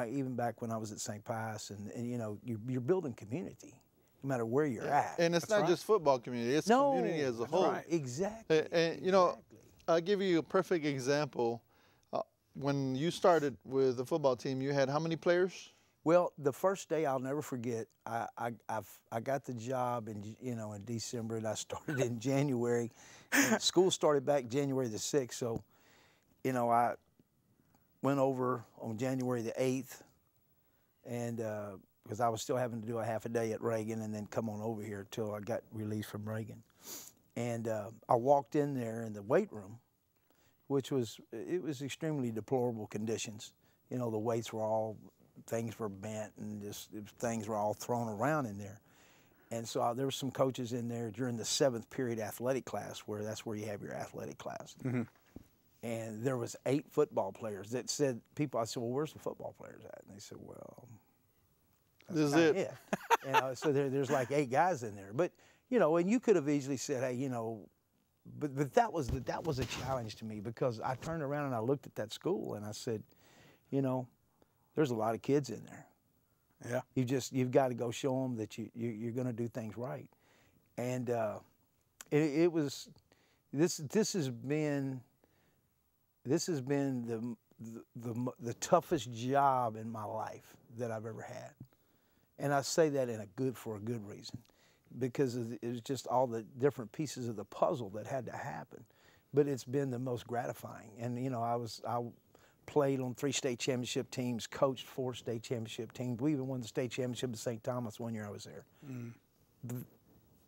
Even back when I was at St. Pius, and you know, you're building community, no matter where you're at. And it's not just football community; it's community as a whole. Right. Exactly. And you know, I'll give you a perfect example. When you started with the football team, you had how many players? Well, the first day I'll never forget. I got the job in December, and I started in January. And school started back January the 6th, so you know, I went over on January the 8th, and because I was still having to do a half a day at Reagan and then come on over here till I got released from Reagan. And I walked in there in the weight room, which was extremely deplorable conditions. You know, the weights were all, things were bent, and just things were all thrown around in there. And so there were some coaches in there during the 7th period athletic class, that's where you have your athletic class. And there was 8 football players that said, I said, well, where's the football players at? And they said, well, This is it. You know, so there's like 8 guys in there. But, you know, and you could have easily said, hey, you know, but that was a challenge to me, because I turned around and I looked at that school and I said, you know, there's a lot of kids in there. Yeah. You've got to go show them that you're going to do things right. And this has been the toughest job in my life that I've ever had, and I say that for a good reason, because it was just all the different pieces of the puzzle that had to happen. But it's been the most gratifying, and you know, I played on 3 state championship teams, coached 4 state championship teams. We even won the state championship at St. Thomas one year I was there.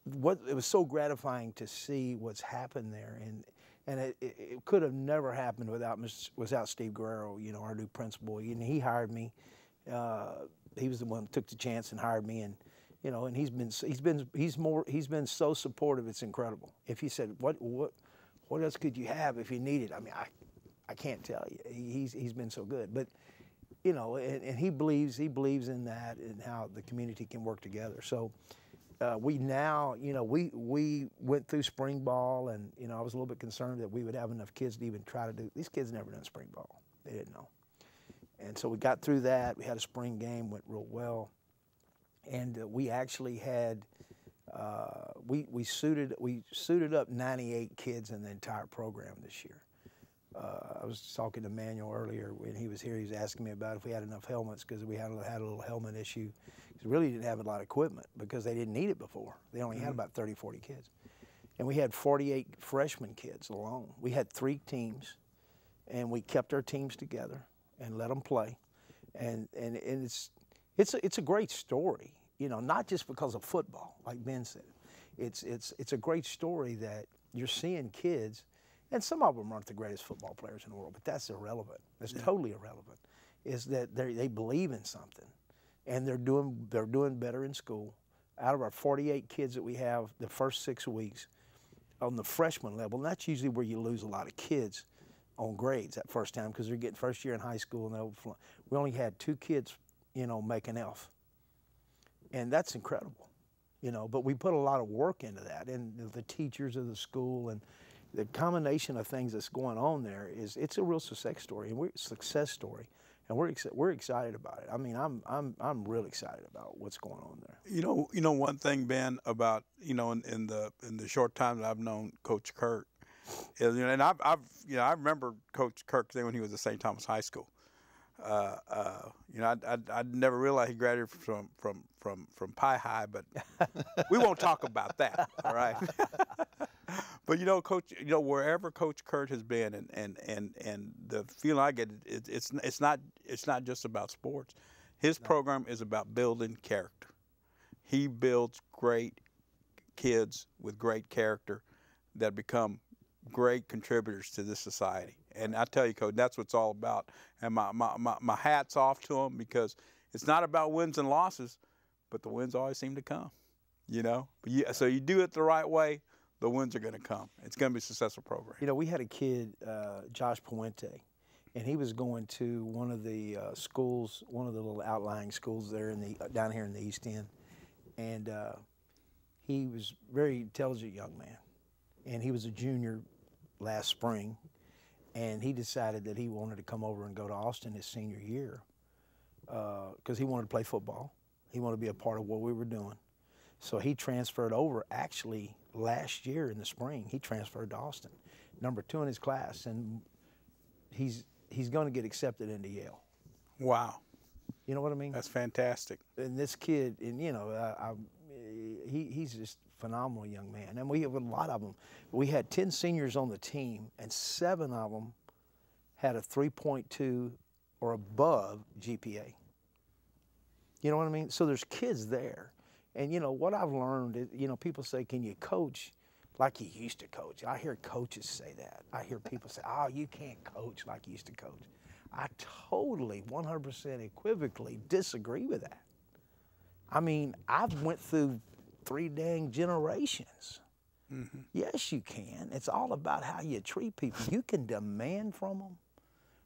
It was so gratifying to see what's happened there, and it could have never happened without Steve Guerrero, you know, our new principal. And he hired me. He was the one who took the chance and hired me, and you know, and he's been so supportive. It's incredible. If he said, what else could you have if you needed? I mean, I can't tell you. He's been so good. But you know, and he believes in that, and how the community can work together. So. We now, you know, we went through spring ball, and you know, I was a little bit concerned that we would have enough kids to even try to do. These kids never done spring ball; they didn't know. And so we got through that. We had a spring game, went real well, and we actually had we suited up 98 kids in the entire program this year. I was talking to Manuel earlier when he was here. He was asking me about if we had enough helmets, because we had a little helmet issue. We really didn't have a lot of equipment because they didn't need it before. They only had about 30, 40 kids. And we had 48 freshman kids alone. We had 3 teams, and we kept our teams together and let them play. And it's a great story, you know, not just because of football, like Ben said. It's a great story that you're seeing kids, and some of them aren't the greatest football players in the world, but that's irrelevant. It's totally irrelevant. Is that they believe in something, and they're doing better in school. Out of our 48 kids that we have, the first 6 weeks on the freshman level, and that's usually where you lose a lot of kids on grades that first time, because they're getting first year in high school, and we only had 2 kids, you know, make an F, and that's incredible, you know. But we put a lot of work into that, and the teachers of the school, and the combination of things that's going on there it's a real success story, and we're excited about it. I mean, I'm really excited about what's going on there. You know one thing, Ben, about, you know, in the short time that I've known Coach Kirk, is, you know, and I remember Coach Kirk then when he was at St. Thomas High School. You know, I never realized he graduated from Pi High, but we won't talk about that. All right. But you know, Coach, you know, wherever Coach Kurt has been, and the feeling I get, it's not just about sports. His program is about building character. He builds great kids with great character that become great contributors to this society. And I tell you, Coach, that's what it's all about. And my hat's off to him, because it's not about wins and losses, but the wins always seem to come. You know, but so you do it the right way, the wins are going to come. It's going to be a successful program. You know, we had a kid, Josh Puente, and he was going to one of the schools, one of the little outlying schools there in the down here in the East End, and he was a very intelligent young man, and he was a junior last spring, and he decided that he wanted to come over and go to Austin his senior year because he wanted to play football. He wanted to be a part of what we were doing. So he transferred over actually last year in the spring. He transferred to Austin, number 2 in his class, and he's going to get accepted into Yale. Wow. You know what I mean? That's fantastic. And this kid, and you know, he's just a phenomenal young man. And we have a lot of them. We had 10 seniors on the team, and 7 of them had a 3.2 or above GPA. You know what I mean? So there's kids there. And, you know, what I've learned is, you know, people say, can you coach like you used to coach? I hear coaches say that. I hear people say, oh, you can't coach like you used to coach. I totally, 100% equivocally disagree with that. I mean, I've went through 3 dang generations. Mm-hmm. Yes, you can. It's all about how you treat people. You can demand from them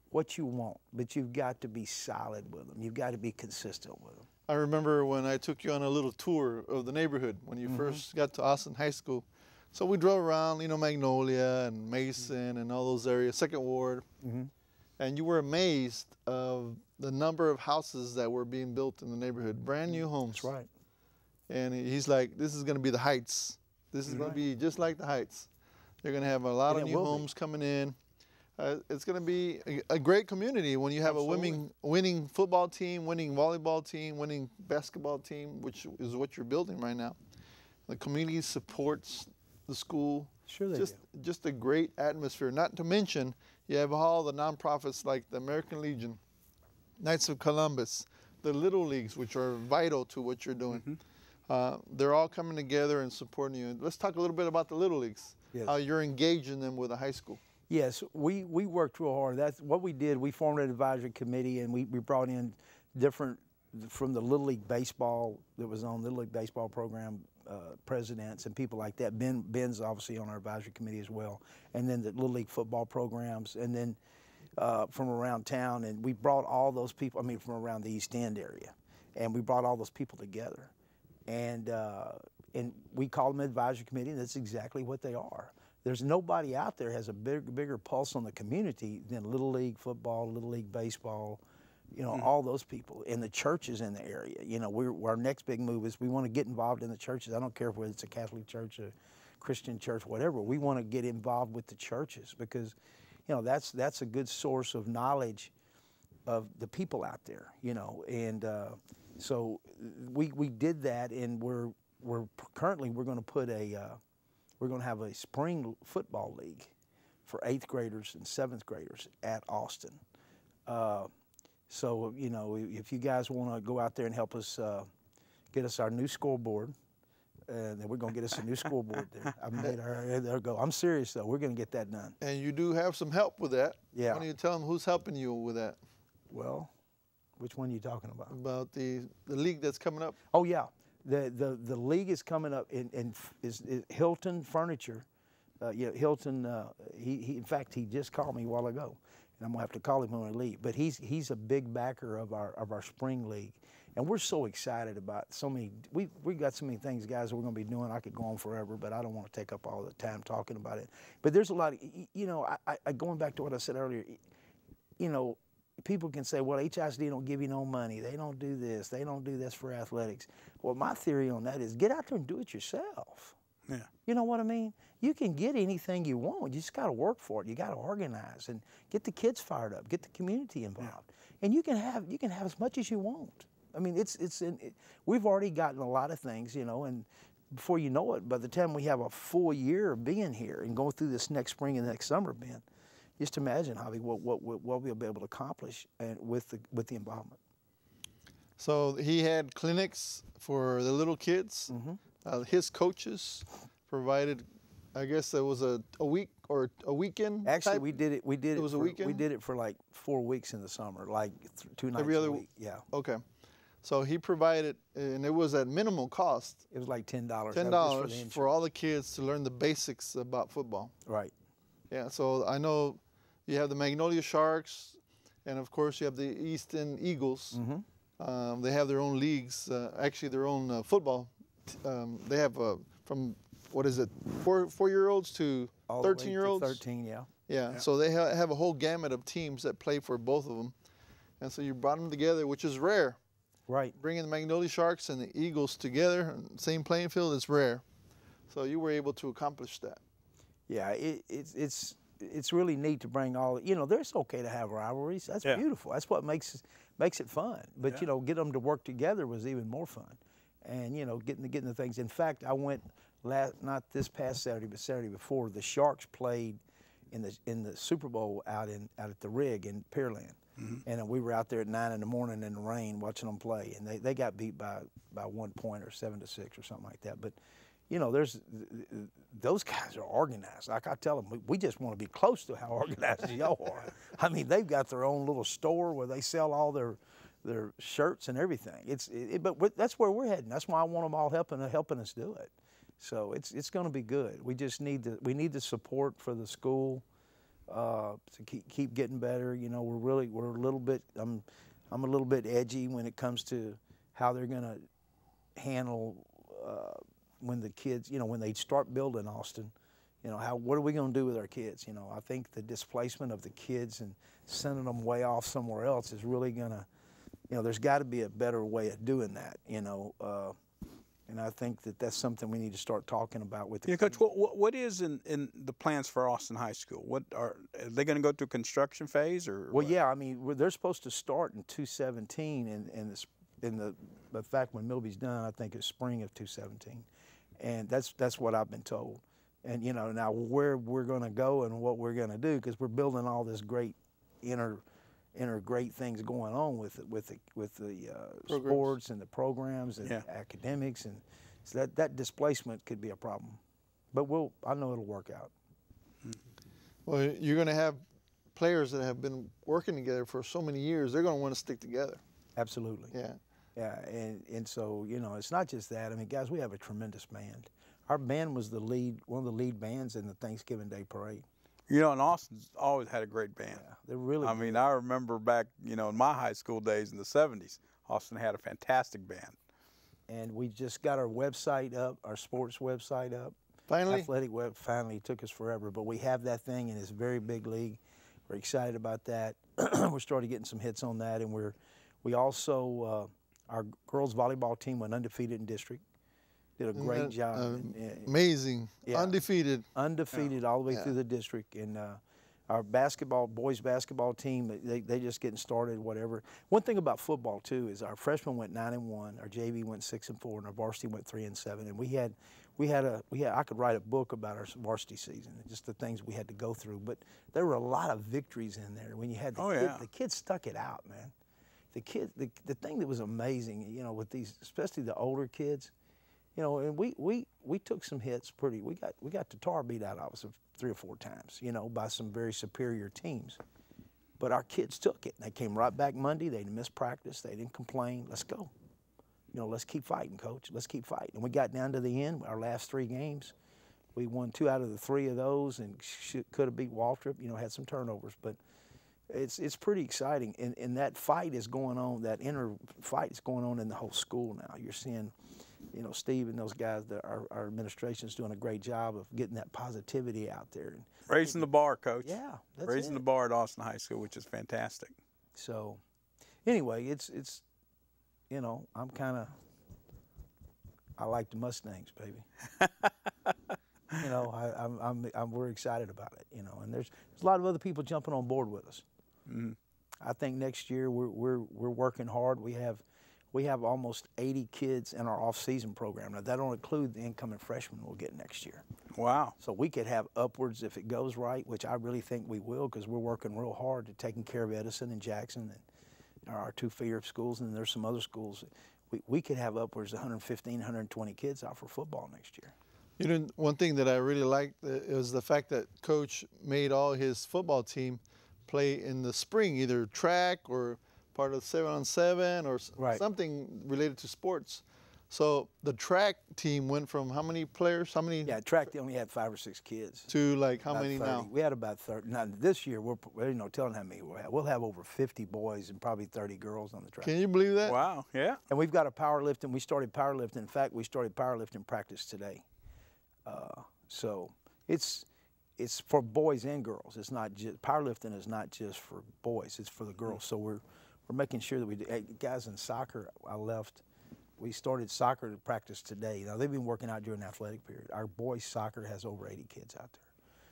what you want, but you've got to be solid with them. You've got to be consistent with them. I remember when I took you on a little tour of the neighborhood when you first got to Austin High School. So we drove around, you know, Magnolia and Mason and all those areas, Second Ward. And you were amazed of the number of houses that were being built in the neighborhood, brand new homes. That's right. And he's like, this is going to be the Heights. This is going to be just like the Heights. You're going to have a lot of new homes coming in. It's going to be a great community when you have a winning football team, winning volleyball team, winning basketball team, which is what you're building right now. The community supports the school. Sure they do. Just a great atmosphere. Not to mention, you have all the nonprofits like the American Legion, Knights of Columbus, the Little Leagues, which are vital to what you're doing. They're all coming together and supporting you. Let's talk a little bit about the Little Leagues, how you're engaging them with a high school. Yes, we worked real hard. That's what we did. We formed an advisory committee, and we brought in different, from the Little League Baseball that was on Little League Baseball program, presidents and people like that. Ben's obviously on our advisory committee as well. And then the Little League football programs, and then from around town. And we brought all those people, I mean, from around the East End area. And we brought all those people together. And we call them advisory committee, and that's exactly what they are. There's nobody out there has a bigger pulse on the community than Little League football, Little League baseball, you know, all those people, and the churches in the area. You know, our next big move is we want to get involved in the churches. I don't care whether it's a Catholic church, a Christian church, whatever. We want to get involved with the churches because, you know, that's a good source of knowledge of the people out there, you know. And so we did that, and we're currently going to put we're going to have a spring football league for 8th graders and 7th graders at Austin. So, you know, if you guys want to go out there and help us get us our new scoreboard, then we're going to get us a new scoreboard there. I'm serious, though. We're going to get that done. And you do have some help with that. Yeah. Why don't you tell them who's helping you with that? Well, which one are you talking about? About the league that's coming up. Oh, yeah. The league is coming up in Hilton Furniture. Hilton. He in fact he just called me a while ago, and I'm gonna have to call him when I leave. But he's a big backer of our spring league, and we're so excited about so many. We got so many things, guys, that we're gonna be doing. I could go on forever, but I don't want to take up all the time talking about it. But there's a lot of, you know, I going back to what I said earlier. You know, people can say, well, HISD don't give you no money. They don't do this. They don't do this for athletics. Well, my theory on that is get out there and do it yourself. Yeah. You know what I mean? You can get anything you want. You just got to work for it. You got to organize and get the kids fired up, get the community involved. And you can have as much as you want. I mean, we've already gotten a lot of things, you know, and before you know it, by the time we have a full year of being here and going through this next spring and next summer, Ben, just imagine, Javi, what we'll be able to accomplish with the involvement. So he had clinics for the little kids. His coaches provided, I guess it was a week or a weekend. Actually, type? we did it. It was a weekend. We did it for like 4 weeks in the summer, like 2 nights every other a week. Yeah. Okay. So he provided, and it was at minimal cost. It was like $10. $10 for all the kids to learn the basics about football. Right. Yeah, so I know you have the Magnolia Sharks, and of course you have the Easton Eagles. They have their own leagues, actually their own football. They have from, what is it, 4-year-olds to 13-year-olds? 13, yeah. Yeah, so they have a whole gamut of teams that play for both of them. And so you brought them together, which is rare. Right. Bringing the Magnolia Sharks and the Eagles together, same playing field, is rare. So you were able to accomplish that. Yeah, it's really neat to bring all. You know, there's okay to have rivalries. That's beautiful. That's what makes it fun. But you know, get them to work together was even more fun. And you know, getting the things. In fact, I went not this past Saturday, but Saturday before. The Sharks played in the Super Bowl out at the Rig in Pearland. And we were out there at 9 in the morning in the rain watching them play, and they got beat by 1 point or 7-6 or something like that. But you know, those guys are organized. Like I tell them, we just want to be close to how organized y'all are. I mean, they've got their own little store where they sell all their shirts and everything. But that's where we're heading. That's why I want them all helping us do it. So it's going to be good. We just need the support for the school. To keep getting better. You know, we're a little bit. I'm a little bit edgy when it comes to how they're going to handle when the kids. You know, when they start building Austin. You know, what are we going to do with our kids? You know, I think the displacement of the kids and sending them way off somewhere else is really going to. You know, there's got to be a better way of doing that. You know. And I think that's something we need to start talking about with the Coach, what is in the plans for Austin High School? What are they going to go through construction phase or? Well, yeah, I mean, they're supposed to start in 2017, and in fact, when Milby's done, I think it's spring of 2017, and that's what I've been told. And you know, now where we're going to go and what we're going to do, because we're building all this great great things going on with the sports and the programs and academics, and so that displacement could be a problem, but I know it'll work out. Well, you're going to have players that have been working together for so many years. They're going to want to stick together. Absolutely. Yeah, and so you know, it's not just that. I mean, guys, we have a tremendous band. Our band was one of the lead bands in the Thanksgiving Day Parade. You know, and Austin's always had a great band. Yeah, they're really I mean, I remember back, you know, in my high school days in the 70s, Austin had a fantastic band. And we just got our website up, our sports website up. Finally? Athletic web, finally. It took us forever, but we have that thing, and it's a very big league. We're excited about that. We're starting getting some hits on that, and we also, our girls volleyball team went undefeated in district. Did a great job. Amazing. Yeah. Undefeated. Undefeated all the way through the district. And our boys basketball team, they just getting started, whatever. One thing about football, too, is our freshmen went 9-1, our JV went 6-4, and our varsity went 3-7. And I could write a book about our varsity season, just the things we had to go through. But there were a lot of victories in there. When you had the kids stuck it out, man. The thing that was amazing, you know, with these, especially the older kids, you know, and we took some hits pretty. We got the tar beat out of us 3 or 4 times, you know, by some very superior teams. But our kids took it. They came right back Monday. They didn't miss practice. They didn't complain. Let's go. You know, let's keep fighting, Coach. Let's keep fighting. And we got down to the end. Our last 3 games, we won 2 out of the 3 of those, and could have beat Waltrip. You know, had some turnovers, but it's pretty exciting. And that fight is going on. That inner fight is going on in the whole school now. You're seeing. You know, Steve and those guys, our administration is doing a great job of getting that positivity out there. Raising the bar, Coach. Yeah, that's raising the bar at Austin High School, which is fantastic. So, anyway, it's you know, I like the Mustangs, baby. You know, we're excited about it. You know, and there's a lot of other people jumping on board with us. Mm-hmm. I think next year we're working hard. We have almost 80 kids in our off-season program. Now, that don't include the incoming freshmen we'll get next year. Wow. So we could have upwards, if it goes right, which I really think we will, because we're working real hard to taking care of Edison and Jackson and our 2 feeder schools, and there's some other schools. We could have upwards of 115, 120 kids out for football next year. You know, one thing that I really liked is the fact that Coach made all his football team play in the spring, either track or part of 7-on-7 or Right. something related to sports. So the track team went from how many players? How many? Yeah, track, they only had 5 or 6 kids. To like how About many 30. now? We had about 30. Now, this year, we're no telling how many we'll have. We'll have over 50 boys and probably 30 girls on the track. Can you believe that? Wow. Yeah. And we've got a powerlifting. We started powerlifting. In fact, we started powerlifting practice today. So it's for boys and girls. It's not just powerlifting is not just for boys. It's for the girls. So we're making sure that we do. Hey, guys in soccer, we started soccer practice today. Now they've been working out during the athletic period. Our boys soccer has over 80 kids out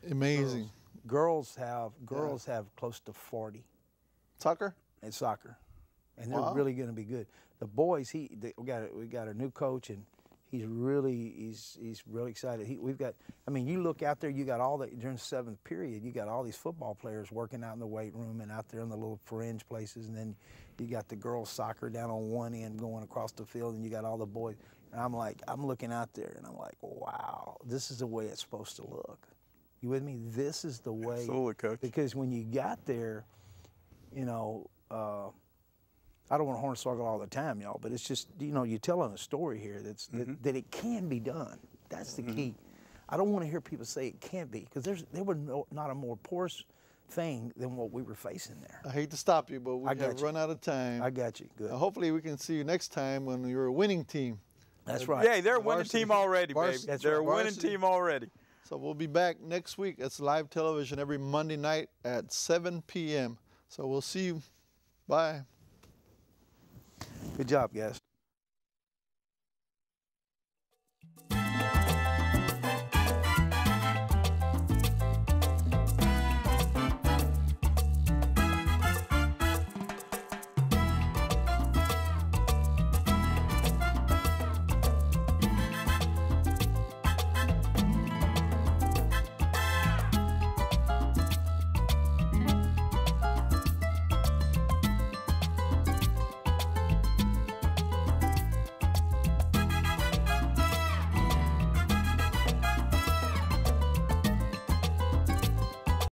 there. Amazing. Girls have close to 40 Soccer? in soccer, and they're Wow. really going to be good. The boys, we got a new coach, and he's really excited. You look out there, you got during the 7th period, you got all these football players working out in the weight room and out there in the little fringe places, and then you got the girls soccer down on one end going across the field, and you got all the boys. And I'm looking out there, and I'm like, wow, this is the way it's supposed to look. You with me? This is the way. Absolutely, Coach. Because when you got there, I don't want to hornswoggle all the time, y'all, but it's just, you're telling a story here that it can be done. That's the key. I don't want to hear people say it can't be, because there was not a more porous thing than what we were facing there. I hate to stop you, but we I got have you. run out of time. I got you. Good. Hopefully we can see you next time when you're a winning team. That's right. Yeah, they're a winning Varsity- team already, baby. varsity- That's They're a right. winning varsity. team already. So we'll be back next week. It's live television every Monday night at 7 p.m. So we'll see you. Bye. Good job, guys.